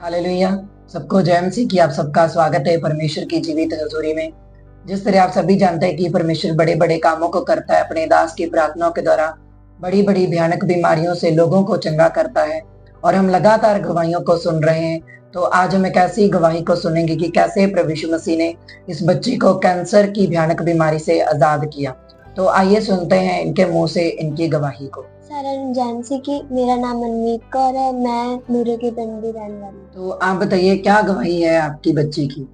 Hallelujah. सबको जय मसीह की आप सबका स्वागत है परमेश्वर की जीवित हजूरी में। जिस तरह आप सभी जानते हैं कि परमेश्वर बड़े बड़े कामों को करता है, अपने दास की प्रार्थनाओं के द्वारा बड़ी बड़ी भयानक बीमारियों से लोगों को चंगा करता है और हम लगातार गवाहियों को सुन रहे हैं। तो आज हम एक ऐसी गवाही को सुनेंगे कि कैसे प्रभु यीशु मसीह ने इस बच्ची को कैंसर की भयानक बीमारी से आजाद किया। तो आइए सुनते हैं इनके मुंह से इनकी गवाही को। सरन जानसी की मेरा नाम मनमीत कौर है। मैं नूरे के पिंड की रहने वाली हूँ। तो आप बताइए क्या गवाही है आपकी बच्ची की।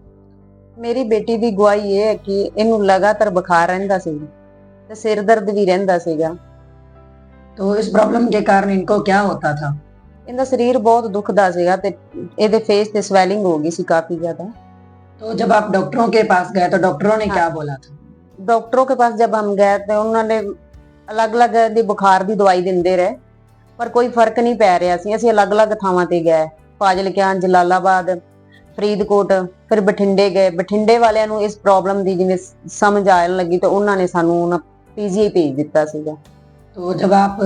ਮੇਰੀ ਬੇਟੀ ਦੀ ਗਵਾਹੀ ਇਹ ਹੈ ਕਿ ਇਹਨੂੰ ਲਗਾਤਾਰ ਬੁਖਾਰ ਰਹਿੰਦਾ ਸੀ ਤੇ ਸਿਰ ਦਰਦ ਵੀ ਰਹਿੰਦਾ ਸੀਗਾ। तो इस प्रॉब्लम के कारण इनको क्या होता था। ਇਹਦਾ ਸਰੀਰ ਬਹੁਤ ਦੁਖਦਾ ਸੀਗਾ ਤੇ ਇਹਦੇ ਫੇਸ ਤੇ ਸਵੈਲਿੰਗ ਹੋ ਗਈ ਸੀ ਕਾਫੀ ਜ਼ਿਆਦਾ। तो जब आप डॉक्टरों के पास गए तो डॉक्टरों ने क्या बोला था। ਡਾਕਟਰੋं के पास जब हम गए तो उन्होंने ਅਲੱਗ-ਅਲੱਗ ਦੀ ਬੁਖਾਰ ਦੀ ਦਵਾਈ ਦਿੰਦੇ ਰਹੇ ਪਰ ਕੋਈ ਫਰਕ ਨਹੀਂ ਪੈ ਰਿਹਾ ਸੀ। ਅਸੀਂ ਅਲੱਗ-ਅਲੱਗ ਥਾਵਾਂ ਤੇ ਗਏ, ਫਾਜ਼ਿਲਕਾ, ਜਲਾਲਾਬਾਦ, ਫਰੀਦਕੋਟ, ਫਿਰ ਬਠਿੰਡੇ ਗਏ। ਬਠਿੰਡੇ ਵਾਲਿਆਂ ਨੂੰ ਇਸ ਪ੍ਰੋਬਲਮ ਦੀ ਜਿਵੇਂ ਸਮਝ ਆਉਣ ਲੱਗੀ ਤਾਂ ਉਹਨਾਂ ਨੇ ਸਾਨੂੰ ਪੀਜੀਆਈ ਭੇਜ ਦਿੱਤਾ ਸੀਗਾ। तो जब आप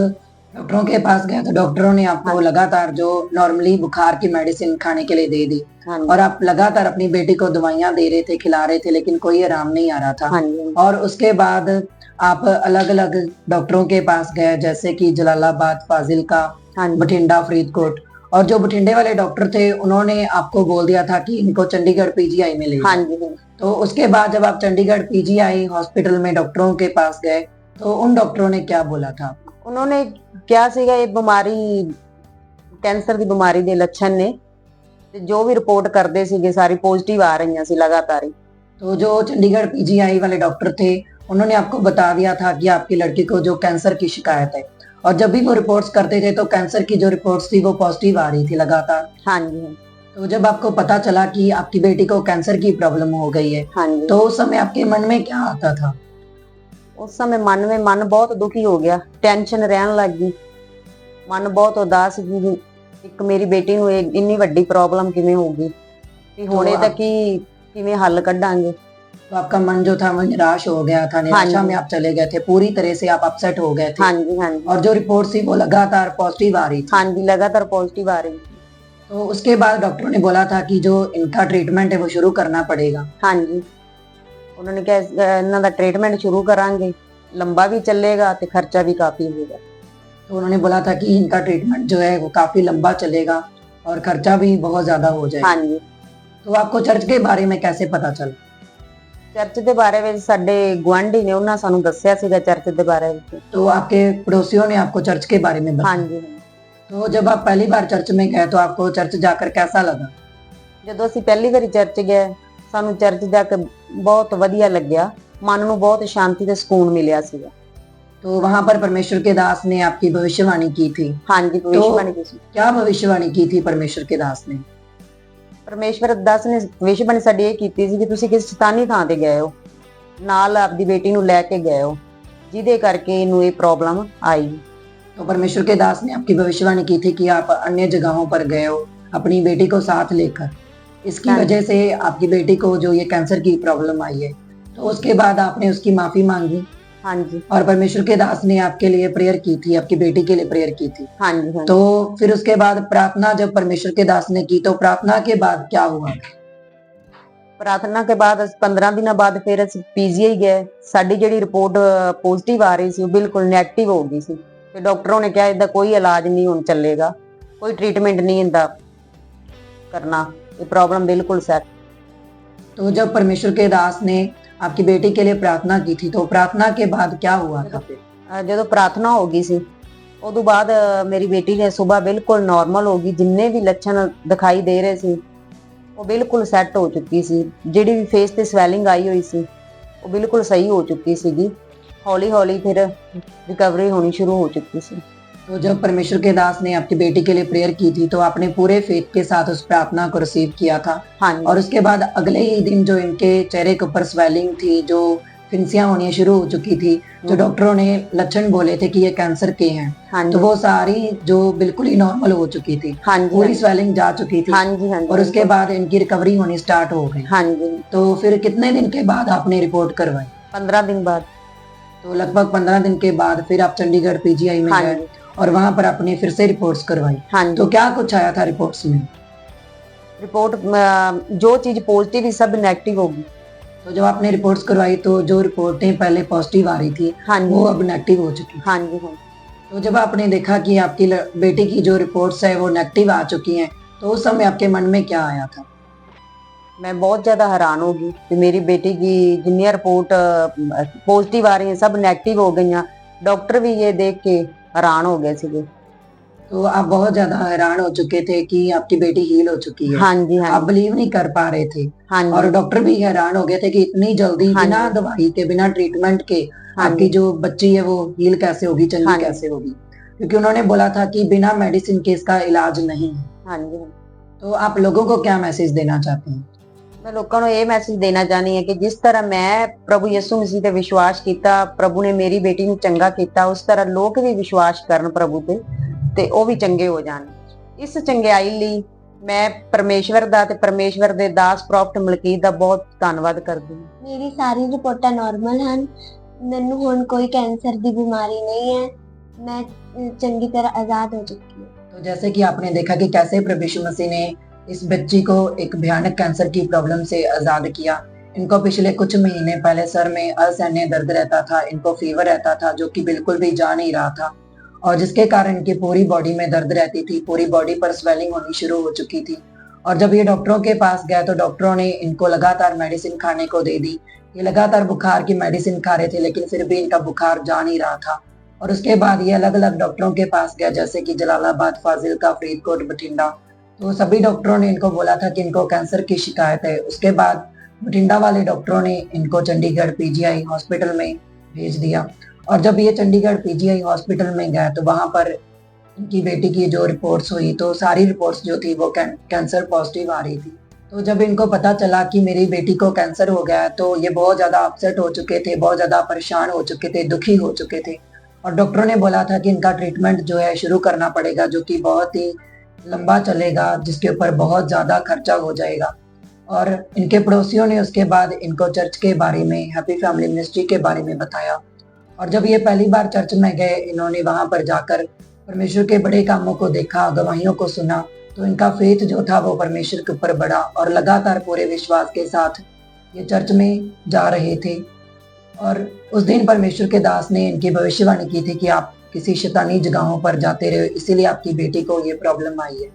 डॉक्टरों के पास गए तो डॉक्टरों ने आपको लगातार जो नॉर्मली बुखार की मेडिसिन खाने के लिए दे दी और आप लगातार अपनी बेटी को दवाइयां दे रहे थे, खिला रहे थे, लेकिन कोई आराम नहीं आ रहा था। और उसके बाद आप अलग अलग डॉक्टरों के पास गए जैसे कि जलालाबाद, फाजिलका, बठिंडा, फरीदकोट। और जो बठिंडे वाले डॉक्टर थे उन्होंने आपको बोल दिया था कि इनको चंडीगढ़ पीजीआई में ले जाओ। तो उसके बाद जब आप चंडीगढ़ पीजीआई हॉस्पिटल में डॉक्टरों के पास गए तो उन डॉक्टरों ने क्या बोला था। उन्होंने क्या सीगा ये बीमारी कैंसर ਦੀ ਬਿਮਾਰੀ ਦੇ ਲੱਛਣ ਨੇ ਤੇ ਜੋ ਵੀ ਰਿਪੋਰਟ ਕਰਦੇ ਸੀਗੇ ਸਾਰੀ ਪੋਜ਼ਿਟਿਵ ਆ ਰਹੀਆਂ ਸੀ लगातार ही। तो जो चंडीगढ़ पीजीआई वाले डॉक्टर थे उन्होंने आपको बता दिया था कि आपकी लड़की को जो कैंसर की शिकायत है और जब भी वो रिपोर्ट्स करते थे तो कैंसर की जो रिपोर्ट्स थी वो पॉजिटिव आ रही थी लगातार। हाँ जी। तो जब आपको पता चला कि आपकी बेटी को कैंसर की प्रॉब्लम हो गई है तो उस समय आपके मन में क्या आता था। उस समय मन बहुत दुखी हो गया, टेंशन रहन लग गई, मन बहुत उदास ਸੀ। ਇੱਕ ਮੇਰੀ ਬੇਟੀ ਨੂੰ ਇੰਨੀ ਵੱਡੀ ਪ੍ਰੋਬਲਮ ਕਿਵੇਂ ਹੋ ਗਈ ਕਿ ਹੁਣੇ ਤੱਕ ਹੀ ਕਿਵੇਂ ਹੱਲ ਕੱਢਾਂਗੇ। तो आपका मन जो था वो निराश हो गया था, निराशा में आप चले गए थे, पूरी तरह से आप अपसेट हो गए थे। हाँ जी, हाँ जी। और जो रिपोर्ट थी वो लगातार पॉजिटिव आ रही थी। हाँ जी, लगातार पॉजिटिव आ रही थी। तो उसके बाद डॉक्टरों ने बोला था कि जो इनका ट्रीटमेंट है वो शुरू करना पड़ेगा। हाँ जी, उन्होंने कहा इन्हां दा ट्रीटमेंट शुरू करांगे, लंबा भी चलेगा ते खर्चा भी काफी होगा। तो उन्होंने बोला था कि इनका ट्रीटमेंट जो है वो काफी लंबा चलेगा और खर्चा भी बहुत ज्यादा हो जाएगा। हाँ जी। तो आपको चर्च के बारे में कैसे पता चला। चर्च के बारे में साडे गुआंढी ने उन्हां सानू दस्सिया सीगा चर्च के बारे में। तो आपके पड़ोसियों ने आपको चर्च के बारे में बताया। हाँ जी। तो जब आप पहली बार चर्च में गए तो आपको चर्च जाकर कैसा लगा। ਜਦੋਂ ਅਸੀਂ ਪਹਿਲੀ ਵਾਰੀ ਚਰਚ ਗਏ ਸਾਨੂੰ ਚਰਚ ਜਾ ਕੇ ਬਹੁਤ ਵਧੀਆ ਲੱਗਿਆ, ਮਨ ਨੂੰ ਬਹੁਤ ਸ਼ਾਂਤੀ ਤੇ ਸਕੂਨ ਮਿਲਿਆ ਸੀਗਾ। तो वहां पर परमेश्वर के दास ने आपकी भविष्यवाणी की थी। हाँ जी, भविष्यवाणी की थी। क्या भविष्यवाणी की थी परमेश्वर के दास ने। ਪਰਮੇਸ਼ਵਰ ਦਾਸ ਨੇ ਭਵਿੱਖਬਾਣੀ ਸਾਡੀ ਇਹ ਕੀਤੀ ਸੀ ਕਿ ਤੁਸੀਂ ਕਿਸ ਸ਼ੈਤਾਨੀ ਥਾਂ ਤੇ ਗਏ ਹੋ, ਨਾਲ ਆਪਦੀ ਬੇਟੀ ਨੂੰ ਲੈ ਕੇ ਗਏ ਹੋ ਜਿਹਦੇ ਕਰਕੇ ਇਹਨੂੰ ਇਹ ਪ੍ਰੋਬਲਮ ਆਈ। तो परमेश्वर के दास ने आपकी भविष्यवाणी की थी कि आप अन्य जगहों पर गए हो अपनी बेटी को साथ लेकर, इसकी वजह से आपकी बेटी को जो ये कैंसर की प्रॉब्लम आई है। तो उसके बाद आपने उसकी माफी मांगी। हाँ जी। और परमेश्वर के दास ने आपके लिए प्रेयर की थी, आपकी बेटी के लिए प्रेयर की थी। हाँ जी, हाँ। तो फिर उसके बाद प्रार्थना जब परमेश्वर के दास ने की तो प्रार्थना के बाद क्या हुआ। ਪ੍ਰਾਰਥਨਾ ਕੇ ਬਾਅਦ 15 ਦਿਨਾਂ ਬਾਅਦ ਫਿਰ ਅਸੀਂ ਪੀਜੀਆਈ ਗਏ। ਸਾਡੀ ਜਿਹੜੀ ਰਿਪੋਰਟ ਪੋਜ਼ਿਟਿਵ ਆ ਰਹੀ ਸੀ ਉਹ ਬਿਲਕੁਲ ਨੈਗੇਟਿਵ ਹੋ ਗਈ ਸੀ ਤੇ ਡਾਕਟਰਾਂ ਨੇ ਕਿਹਾ ਇਹਦਾ ਕੋਈ ਇਲਾਜ ਨਹੀਂ ਹੁਣ ਚੱਲੇਗਾ, ਕੋਈ ट्रीटमेंट नहीं ਇਹਦਾ करना, ये प्रॉब्लम बिल्कुल सेट। तो जब परमेश्वर के दास ने आपकी बेटी के लिए प्रार्थना की थी तो प्रार्थना के बाद क्या हुआ था। ਜਦੋਂ ਪ੍ਰਾਰਥਨਾ ਹੋ ਗਈ ਸੀ ਉਦੋਂ ਬਾਅਦ ਮੇਰੀ ਬੇਟੀ ਨੇ ਸਵੇਰ ਬਿਲਕੁਲ ਨਾਰਮਲ ਹੋ ਗਈ, ਜਿੰਨੇ ਵੀ ਲੱਛਣ ਦਿਖਾਈ ਦੇ ਰਹੇ ਸੀ ਉਹ ਬਿਲਕੁਲ ਸੈੱਟ ਹੋ ਚੁੱਕੀ ਸੀ। ਜਿਹੜੀ ਵੀ ਫੇਸ ਤੇ ਸਵੈਲਿੰਗ ਆਈ ਹੋਈ ਸੀ ਉਹ ਬਿਲकुल ਸਹੀ ਹੋ ਚੁੱਕੀ ਸੀਗੀ। ਹੌਲੀ ਹੌਲੀ ਫਿਰ ਰਿਕਵਰੀ ਹੋਣੀ ਸ਼ੁਰੂ ਹੋ ਚੁੱਕੀ ਸੀ। तो जब परमेश्वर के दास ने आपकी बेटी के लिए प्रेयर की थी तो आपने पूरे फेथ के साथ उस प्रार्थना को रिसीव किया था। हाँ। और उसके बाद अगले ही दिन जो इनके चेहरे के ऊपर स्वेलिंग थी, जो फिंसियां होनी शुरू हो चुकी थी, जो डॉक्टरों ने लक्षण बोले थे कि ये कैंसर के हैं। हाँ। तो वो सारी जो बिल्कुल ही नॉर्मल हो चुकी थी। हाँ। पूरी स्वेलिंग जा चुकी थी। हाँ जी, हाँ। और उसके बाद इनकी रिकवरी होनी स्टार्ट हो गई। हाँ जी। तो फिर कितने दिन के बाद आपने रिपोर्ट करवाई। 15 दिन बाद। तो लगभग 15 दिन के बाद फिर आप चंडीगढ़ पीजीआई में गए और वहां पर आपने फिर से रिपोर्ट्स करवाई। हाँ। तो क्या कुछ आया था रिपोर्ट्स में। रिपोर्ट जो चीज पॉजिटिव ही सब नेगेटिव होगी। तो जब आपने रिपोर्ट्स करवाई तो जो रिपोर्टें पहले पॉजिटिव आ रही थी हाँ जी, वो अब नेगेटिव हो चुकी। हाँ जी, हाँ। तो जब आपने देखा कि आपकी बेटी की जो रिपोर्ट्स है वो नेगेटिव आ चुकी हैं, तो उस समय आपके मन में क्या आया था? मैं बहुत ज्यादा हैरान हो गई कि मेरी बेटी की जिन्नी रिपोर्ट पॉजिटिव आ रही हैं सब नेगेटिव हो गई। डॉक्टर भी ये देख के हैरान हो गए थे। तो आप बहुत ज्यादा हैरान हो चुके थे कि आपकी बेटी हील हो चुकी है। हाँ जी, हाँ आप जी, बिलीव नहीं कर पा रहे थे हाँ और जी, डॉक्टर भी हैरान हो गए थे कि इतनी जल्दी हाँ बिना जी, दवाई के बिना ट्रीटमेंट के हाँ आपकी जी, जो बच्ची है वो हील कैसे होगी, चंगी हाँ जी, कैसे होगी, क्योंकि उन्होंने बोला था कि बिना मेडिसिन के इसका इलाज नहीं है। हाँ जी। तो आप लोगों को क्या मैसेज देना चाहते हैं? मैं लोगों को ये मैसेज देना चाहनी है कि जिस तरह मैं प्रभु यीशु मसीह ते विश्वास किया, प्रभु ने मेरी बेटी ਨੂੰ ਚੰਗਾ ਕੀਤਾ, ਉਸ ਤਰ੍ਹਾਂ ਲੋਕ ਵੀ ਵਿਸ਼ਵਾਸ ਕਰਨ ਪ੍ਰਭੂ ਤੇ ਉਹ ਵੀ ਚੰਗੇ ਹੋ ਜਾਣ। ਇਸ ਚੰਗਿਆਈ ਲਈ ਮੈਂ ਪਰਮੇਸ਼ਵਰ ਦਾ ਤੇ ਪਰਮੇਸ਼ਵਰ ਦੇ ਦਾਸ ਪ੍ਰੋਫਟ ਮਲਕੀਤ ਦਾ ਬਹੁਤ ਧੰਨਵਾਦ ਕਰਦੀ ਹਾਂ। ਮੇਰੀ ਸਾਰੀ ਰਿਪੋਰਟਾਂ ਨਾਰਮਲ ਹਨ। ਮੈਨੂੰ ਹੁਣ ਕੋਈ ਕੈਂਸਰ ਦੀ ਬਿਮਾਰੀ ਨਹੀਂ ਹੈ। मैं चंगी तरह आजाद हो चुकी हूँ। तो जैसे कि आपने देखा कि कैसे प्रभु यीशु मसीह ने इस बच्ची को एक भयानक कैंसर की प्रॉब्लम से आजाद किया। इनको पिछले कुछ महीने पहले सर में असहनीय दर्द रहता था, इनको फीवर रहता था जो कि बिल्कुल भी जा नहीं रहा था और जिसके कारण इनकी पूरी बॉडी में दर्द रहती थी, पूरी बॉडी पर स्वेलिंग होनी शुरू हो चुकी थी। और जब ये डॉक्टरों के पास गया तो डॉक्टरों ने इनको लगातार मेडिसिन खाने को दे दी। ये लगातार बुखार की मेडिसिन खा रहे थे लेकिन फिर भी इनका बुखार जा नहीं रहा था। और उसके बाद ये अलग अलग डॉक्टरों के पास गया, जैसे कि जलालाबाद, फाजिलका, फरीदकोट, बठिंडा। तो सभी डॉक्टरों ने इनको बोला था कि इनको कैंसर की शिकायत है। उसके बाद बठिंडा वाले डॉक्टरों ने इनको चंडीगढ़ पीजीआई हॉस्पिटल में भेज दिया। और जब ये चंडीगढ़ पीजीआई हॉस्पिटल में गए तो वहां पर इनकी बेटी की जो रिपोर्ट्स हुई तो सारी रिपोर्ट्स जो थी वो कैंसर पॉजिटिव आ रही थी। तो जब इनको पता चला कि मेरी बेटी को कैंसर हो गया है तो ये बहुत ज्यादा अपसेट हो चुके थे, बहुत ज्यादा परेशान हो चुके थे, दुखी हो चुके थे। और डॉक्टरों ने बोला था कि इनका ट्रीटमेंट जो है शुरू करना पड़ेगा, जो कि बहुत ही लंबा चलेगा, जिसके ऊपर बहुत ज़्यादा खर्चा हो जाएगा। और इनके पड़ोसियों ने उसके बाद इनको चर्च के बारे में, हैप्पी फैमिली मिनिस्ट्री के बारे में बताया। और जब ये पहली बार चर्च में गए, इन्होंने वहाँ पर जाकर परमेश्वर के बड़े कामों को देखा, गवाहियों को सुना, तो इनका फेथ जो था वो परमेश्वर के ऊपर बढ़ा और लगातार पूरे विश्वास के साथ ये चर्च में जा रहे थे। और उस दिन परमेश्वर के दास ने इनकी भविष्यवाणी की थी कि आप किसी शैतानी जगहों पर जाते रहे, इसीलिए आपकी बेटी को ये प्रॉब्लम आई है।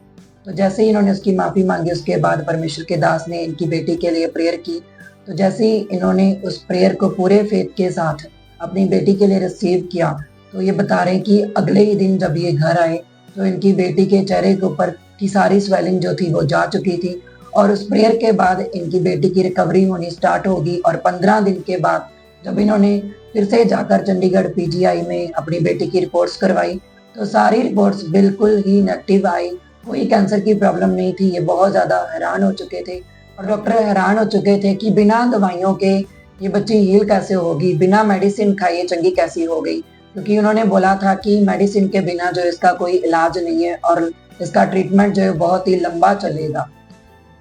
तो जैसे ही इन्होंने उसकी माफ़ी मांगी उसके बाद परमेश्वर के दास ने इनकी बेटी के लिए प्रेयर की। तो जैसे ही इन्होंने उस प्रेयर को पूरे फेथ के साथ अपनी बेटी के लिए रिसीव किया तो ये बता रहे हैं कि अगले ही दिन जब ये घर आए तो इनकी बेटी के चेहरे के ऊपर की सारी स्वेलिंग जो थी वो जा चुकी थी। और उस प्रेयर के बाद इनकी बेटी की रिकवरी होनी स्टार्ट होगी। और 15 दिन के बाद जब इन्होंने फिर से जाकर चंडीगढ़ पीजीआई में अपनी बेटी की रिपोर्ट्स करवाई तो सारी रिपोर्ट्स बिल्कुल ही नेगेटिव आई, कोई कैंसर की प्रॉब्लम नहीं थी। ये बहुत ज़्यादा हैरान हो चुके थे और डॉक्टर हैरान हो चुके थे कि बिना दवाइयों के ये बच्ची हील कैसे होगी, बिना मेडिसिन खाए ये चंगी कैसी हो गई, क्योंकि उन्होंने बोला था कि मेडिसिन के बिना जो इसका कोई इलाज नहीं है और इसका ट्रीटमेंट जो है बहुत ही लंबा चलेगा।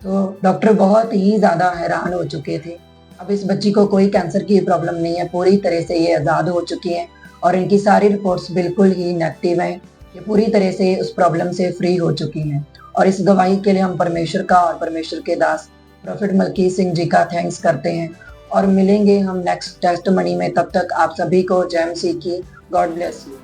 तो डॉक्टर बहुत ही ज़्यादा हैरान हो चुके थे। अब इस बच्ची को कोई कैंसर की प्रॉब्लम नहीं है, पूरी तरह से ये आज़ाद हो चुकी है और इनकी सारी रिपोर्ट्स बिल्कुल ही नेगेटिव हैं। ये पूरी तरह से उस प्रॉब्लम से फ्री हो चुकी हैं। और इस गवाही के लिए हम परमेश्वर का और परमेश्वर के दास प्रॉफिट मलकीत सिंह जी का थैंक्स करते हैं। और मिलेंगे हम नेक्स्ट टेस्टमनी में, तब तक आप सभी को जय मसीह की। God bless you.